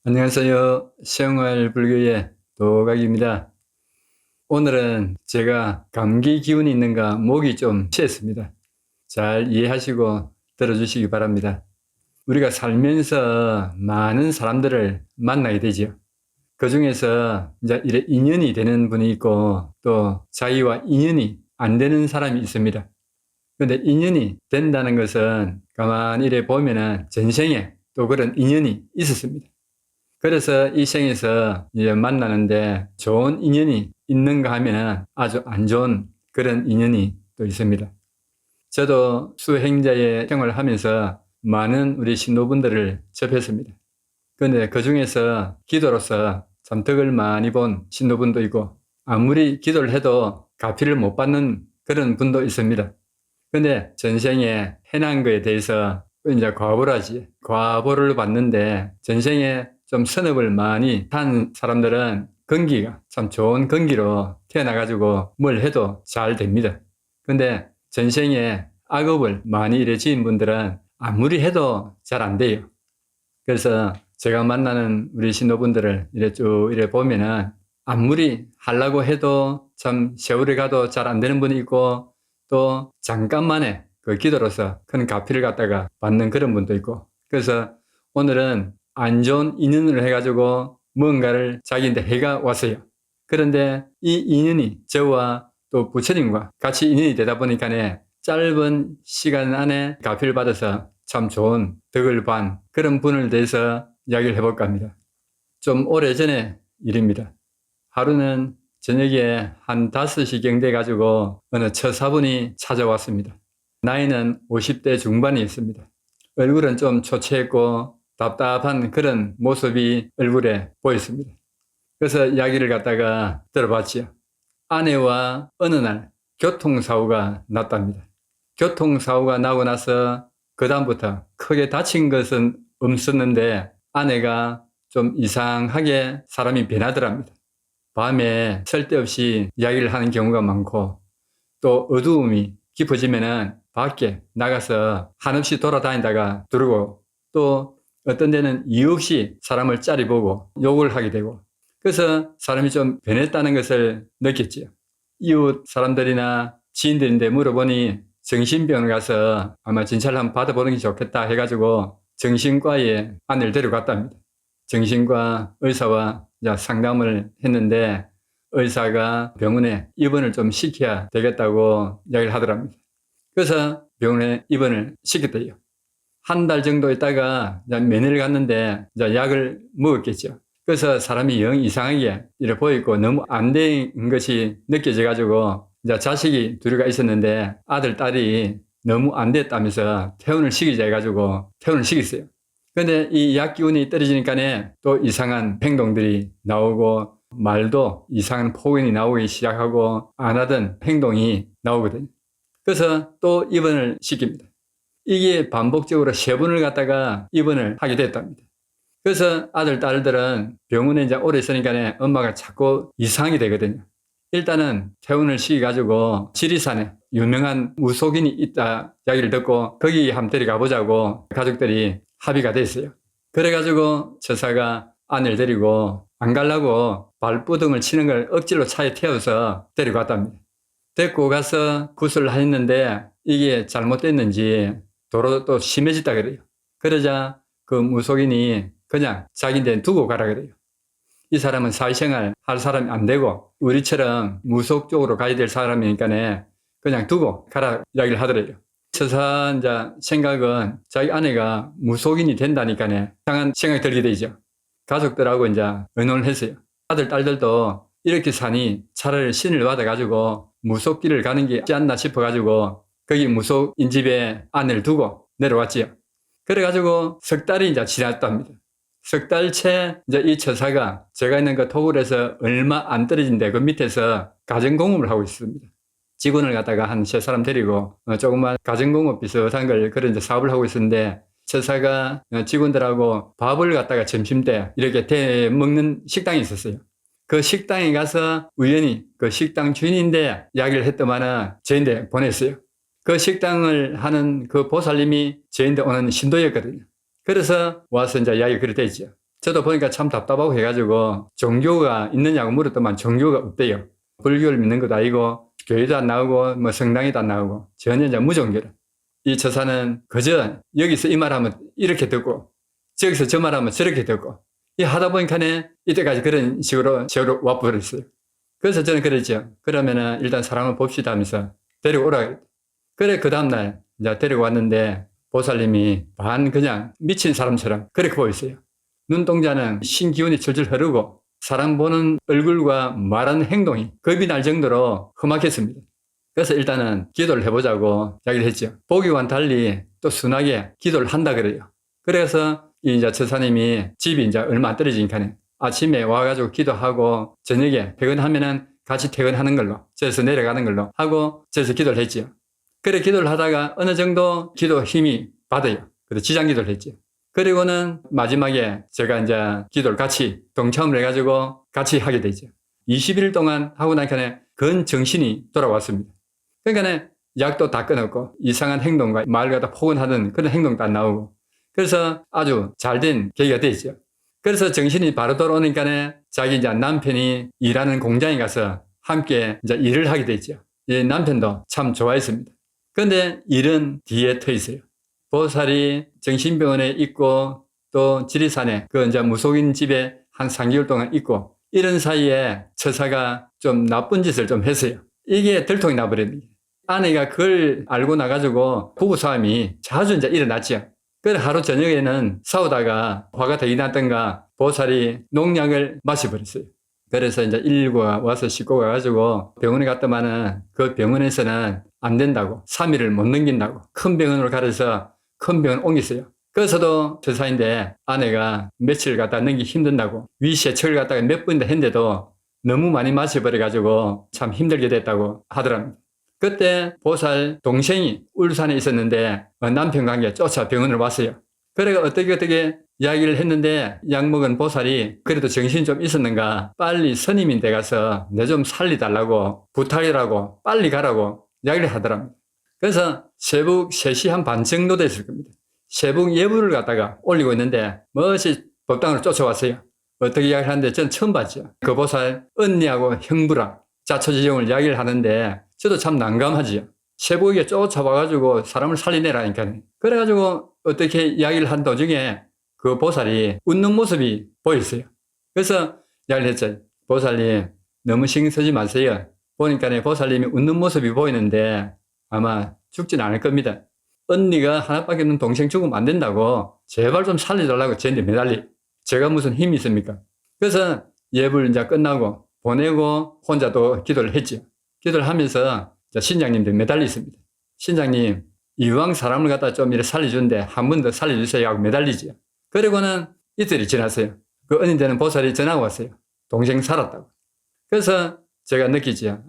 안녕하세요. 생활불교의 도각입니다. 오늘은 제가 감기 기운이 있는가 목이 좀 쉬었습니다. 잘 이해하시고 들어주시기 바랍니다. 우리가 살면서 많은 사람들을 만나게 되죠. 그 중에서 이제 이래 인연이 되는 분이 있고 또 자기와 인연이 안 되는 사람이 있습니다. 그런데 인연이 된다는 것은 가만히 이래 보면은 전생에 또 그런 인연이 있었습니다. 그래서 이 생에서 이제 만나는데 좋은 인연이 있는가 하면은 아주 안 좋은 그런 인연이 또 있습니다. 저도 수행자의 생활을 하면서 많은 우리 신도분들을 접했습니다. 그런데 그 중에서 기도로서 참 덕을 많이 본 신도분도 있고 아무리 기도를 해도 갚이를 못 받는 그런 분도 있습니다. 그런데 전생에 해난 거에 대해서 이제 과보라지. 과보를 받는데 전생에 좀 선업을 많이 한 사람들은 건기가 참 좋은 건기로 태어나가지고 뭘 해도 잘 됩니다. 근데 전생에 악업을 많이 이래 지은 분들은 아무리 해도 잘 안 돼요. 그래서 제가 만나는 우리 신도분들을 이래 쭉 이래 보면은 아무리 하려고 해도 참 세월이 가도 잘 안 되는 분이 있고 또 잠깐만에 그 기도로서 큰 갚이를 갖다가 받는 그런 분도 있고 그래서 오늘은 안 좋은 인연을 해가지고 뭔가를 자기한테 해가 왔어요. 그런데 이 인연이 저와 또 부처님과 같이 인연이 되다 보니까 짧은 시간 안에 갚이를 받아서 참 좋은 덕을 반 그런 분을 대해서 이야기를 해볼까 합니다. 좀 오래전의 일입니다. 하루는 저녁에 한 5시경 돼가지고 어느 처사분이 찾아왔습니다. 나이는 50대 중반이었습니다. 얼굴은 좀 초췌했고 답답한 그런 모습이 얼굴에 보였습니다. 그래서 이야기를 갖다가 들어봤지요. 아내와 어느 날 교통사고가 났답니다. 교통사고가 나고 나서 그 다음부터 크게 다친 것은 없었는데 아내가 좀 이상하게 사람이 변하더랍니다. 밤에 쓸데없이 이야기를 하는 경우가 많고 또 어두움이 깊어지면은 밖에 나가서 한없이 돌아다니다가 들고 또 어떤 데는 이유 없이 사람을 짜리보고 욕을 하게 되고 그래서 사람이 좀 변했다는 것을 느꼈지요. 이웃 사람들이나 지인들인데 물어보니 정신병을 가서 아마 진찰을 한번 받아보는 게 좋겠다 해가지고 정신과에 아내를 데려갔답니다. 정신과 의사와 상담을 했는데 의사가 병원에 입원을 좀 시켜야 되겠다고 이야기를 하더랍니다. 그래서 병원에 입원을 시켰대요. 한 달 정도 있다가 면회를 갔는데 약을 먹었겠죠. 그래서 사람이 영 이상하게 이래 보이고 너무 안 된 것이 느껴져가지고 자식이 둘이가 있었는데 아들, 딸이 너무 안 됐다면서 퇴원을 시키자 해가지고 퇴원을 시켰어요. 근데 이 약 기운이 떨어지니까 또 이상한 행동들이 나오고 말도 이상한 폭언이 나오기 시작하고 안 하던 행동이 나오거든요. 그래서 또 입원을 시킵니다. 이게 반복적으로 3번을 갖다가 입원을 하게 됐답니다. 그래서 아들, 딸들은 병원에 이제 오래 있으니까 엄마가 자꾸 이상하게 되거든요. 일단은 퇴원을 시켜가지고 지리산에 유명한 무속인이 있다 이야기를 듣고 거기 한번 데려가 보자고 가족들이 합의가 됐어요. 그래가지고 처사가 아내를 데리고 안 가려고 발버둥을 치는 걸 억지로 차에 태워서 데려갔답니다. 데리고 가서 구술을 했는데 이게 잘못됐는지 도로 또 심해졌다 그래요. 그러자 그 무속인이 그냥 자기한테 두고 가라 그래요. 이 사람은 사회생활 할 사람이 안 되고 우리처럼 무속 쪽으로 가야 될 사람이니까 그냥 두고 가라 이야기를 하더래요. 처사 이제 생각은 자기 아내가 무속인이 된다니까 이상한 생각이 들게 되죠. 가족들하고 이제 의논을 했어요. 아들, 딸들도 이렇게 사니 차라리 신을 받아가지고 무속길을 가는 게 있지 않나 싶어가지고 거기 무속인 집에 아내를 두고 내려왔지요. 그래가지고 석 달이 이제 지났답니다. 석 달째 이제 이 처사가 제가 있는 그 토굴에서 얼마 안 떨어진데 그 밑에서 가정공업을 하고 있습니다. 직원을 갖다가 한 3사람 데리고 조그만 가정공업 비슷한 걸 그런 이제 사업을 하고 있었는데 처사가 직원들하고 밥을 갖다가 점심때 이렇게 대 먹는 식당이 있었어요. 그 식당에 가서 우연히 그 식당 주인인데 이야기를 했더만은 저인데 보냈어요. 그 식당을 하는 그 보살님이 저인데 오는 신도였거든요. 그래서 와서 이제 이야기가 그렇게 됐죠. 저도 보니까 참 답답하고 해가지고 종교가 있느냐고 물었더만 종교가 없대요. 불교를 믿는 것도 아니고 교회도 안 나오고 뭐 성당에도 안 나오고 전혀 이제 무종교라. 이 처사는 그저 여기서 이 말하면 이렇게 듣고 저기서 저 말하면 저렇게 듣고 이 하다 보니까는 이때까지 그런 식으로 와버렸어요. 그래서 저는 그랬죠. 그러면은 일단 사람을 봅시다 하면서 데리고 오라. 그래 그 다음날 이제 데리고 왔는데 보살님이 그냥 미친 사람처럼 그렇게 보였어요. 눈동자는 신기운이 철철 흐르고 사람 보는 얼굴과 말하는 행동이 겁이 날 정도로 험악했습니다. 그래서 일단은 기도를 해보자고 이야기를 했죠. 보기와는 달리 또 순하게 기도를 한다 그래요. 그래서 이제 처사님이 집이 이제 얼마 안 떨어지니까 아침에 와가지고 기도하고 저녁에 퇴근하면은 같이 퇴근하는 걸로 저에서 내려가는 걸로 하고 저에서 기도를 했지요. 그래 기도를 하다가 어느 정도 기도 힘이 받아요. 그래서 지장 기도를 했죠. 그리고는 마지막에 제가 이제 기도를 같이 동참을 해가지고 같이 하게 되죠. 20일 동안 하고 나니까 건 정신이 돌아왔습니다. 그러니까 약도 다 끊었고 이상한 행동과 말 갖다 포근하던 그런 행동도 안 나오고 그래서 아주 잘된 계기가 됐죠. 그래서 정신이 바로 돌아오니까 자기 이제 남편이 일하는 공장에 가서 함께 이제 일을 하게 됐죠. 이 남편도 참 좋아했습니다. 그런데 일은 뒤에 터 있어요. 보살이 정신병원에 있고 또 지리산에 그 이제 무속인 집에 한 3개월 동안 있고 이런 사이에 처사가 좀 나쁜 짓을 좀 했어요. 이게 들통이 나버립니다. 아내가 그걸 알고 나가지고 부부싸움이 자주 이제 일어났죠. 그래서 하루 저녁에는 싸우다가 화가 되게 났던가 보살이 농약을 마셔버렸어요. 그래서 이제 119가 와서 싣고 가가지고 병원에 갔더만은 그 병원에서는 안 된다고 3일을 못 넘긴다고 큰 병원으로 가려서 큰 병원 옮겼어요. 그래서도 처사인데 아내가 며칠 갖다 넘기 힘든다고 위세척을 갖다가 몇 번이나 했는데도 너무 많이 마셔버려가지고 참 힘들게 됐다고 하더랍니다. 그때 보살 동생이 울산에 있었는데 남편 관계 쫓아 병원을 왔어요. 그래가 어떻게 이야기를 했는데 약 먹은 보살이 그래도 정신이 좀 있었는가 빨리 스님인 데 가서 내 좀 살리달라고 부탁이라고 빨리 가라고 이야기를 하더랍니다. 그래서 새벽 3시 한 반 정도 됐을 겁니다. 새벽 예불을 갖다가 올리고 있는데 멋이 법당으로 쫓아왔어요. 어떻게 이야기를 하는데 전 처음 봤죠. 그 보살 언니하고 형부랑 자초지종을 이야기를 하는데 저도 참 난감하지요. 새벽에 쫓아와가지고 사람을 살리내라니까요. 그래가지고 어떻게 이야기를 한 도중에 그 보살이 웃는 모습이 보였어요. 그래서 이야기를 했죠. 보살님 너무 신경 쓰지 마세요. 보니까 보살님이 웃는 모습이 보이는데 아마 죽진 않을 겁니다. 언니가 하나밖에 없는 동생 죽으면 안 된다고 제발 좀 살려달라고 저한테 매달리. 제가 무슨 힘이 있습니까? 그래서 예불 이제 끝나고 보내고 혼자 또 기도를 했죠. 기도를 하면서 신장님도 매달려 있습니다. 신장님 이왕 사람을 갖다 좀 이렇게 살려주는데 한 번 더 살려주세요 하고 매달리죠. 그리고는 이틀이 지났어요. 그 언니들은 보살이 전화가 왔어요. 동생 살았다고. 그래서 제가 느끼죠.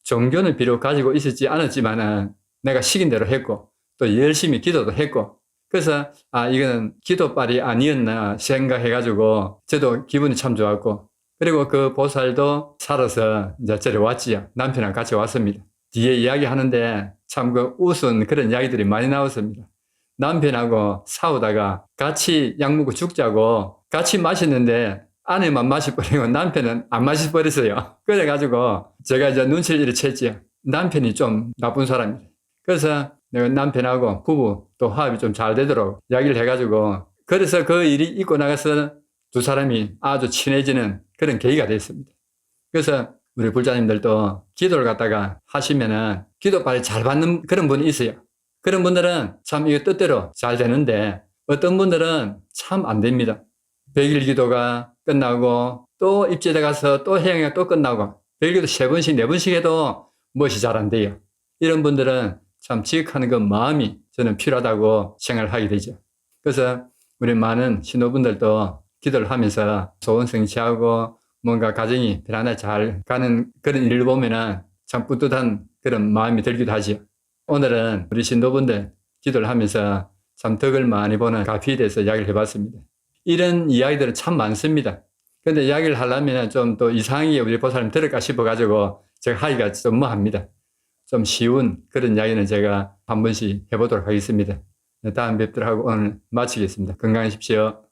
종교는 비록 가지고 있었지 않았지만은 내가 시킨 대로 했고 또 열심히 기도도 했고 그래서 이거는 기도빨이 아니었나 생각해가지고 저도 기분이 참 좋았고 그리고 그 보살도 살아서 이제 저리 왔지요. 남편이랑 같이 왔습니다. 뒤에 이야기하는데 참 그 우스운 그런 이야기들이 많이 나왔습니다. 남편하고 싸우다가 같이 약 먹고 죽자고 같이 마셨는데 아내만 마셔버리고 남편은 안 마셔버렸어요. 그래가지고 제가 이제 눈치를 이렇게 챘지요. 남편이 좀 나쁜 사람이에요. 그래서 내가 남편하고 부부 또 화합이 좀 잘 되도록 이야기를 해가지고 그래서 그 일이 있고 나가서 두 사람이 아주 친해지는 그런 계기가 됐습니다. 그래서 우리 불자님들도 기도를 갖다가 하시면은 기도빨리 잘 받는 그런 분이 있어요. 그런 분들은 참 이거 뜻대로 잘 되는데 어떤 분들은 참 안 됩니다. 100일 기도가 끝나고 또 입제대 가서 또 해양이 또 끝나고 100일 기도 3번씩 4번씩 해도 무엇이 잘 안 돼요. 이런 분들은 참 지극하는 그 마음이 저는 필요하다고 생각을 하게 되죠. 그래서 우리 많은 신도분들도 기도를 하면서 소원 성취하고 뭔가 가정이 편안하게 잘 가는 그런 일을 보면은 참 뿌듯한 그런 마음이 들기도 하죠. 오늘은 우리 신도분들 기도를 하면서 참 덕을 많이 보는 가피에 대해서 이야기를 해봤습니다. 이런 이야기들은 참 많습니다. 근데 이야기를 하려면 좀 또 이상하게 우리 보살님 들을까 싶어가지고 제가 하기가 좀 뭐합니다. 좀 쉬운 그런 이야기는 제가 한 번씩 해보도록 하겠습니다. 다음 뵙도록 하고 오늘 마치겠습니다. 건강하십시오.